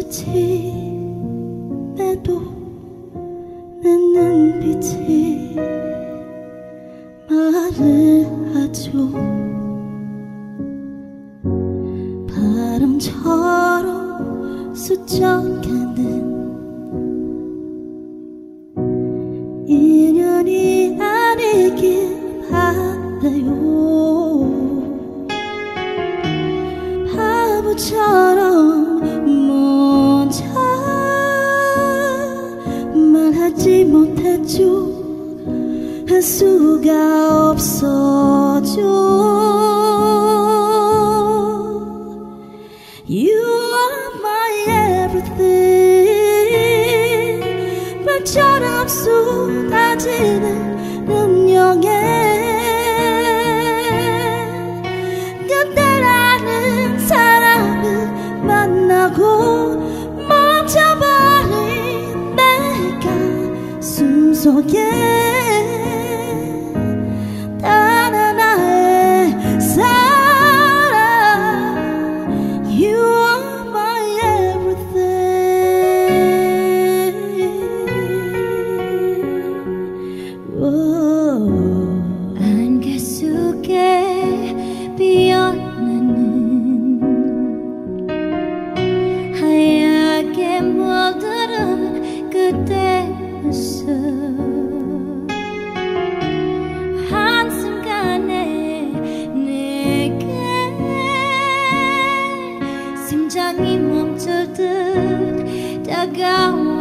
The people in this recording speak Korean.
스치매도 내 눈빛이 말을 하죠. 바람처럼 스쳐가는 인연이 아니길 바라요. 바보처럼 먼저 말하지 못했죠. 할 수가 없어져. You are my everything. 별처럼 쏟아지는 운명에 그대라는 사람을 만나고 멈춰버린 내 가슴 속에 단 하나의 사랑. You are my everything. Whoa. 안개 속에 피어나는 하얗게 물들은 그대였어. 한순간에 내게 심장이 멈출 듯 다가온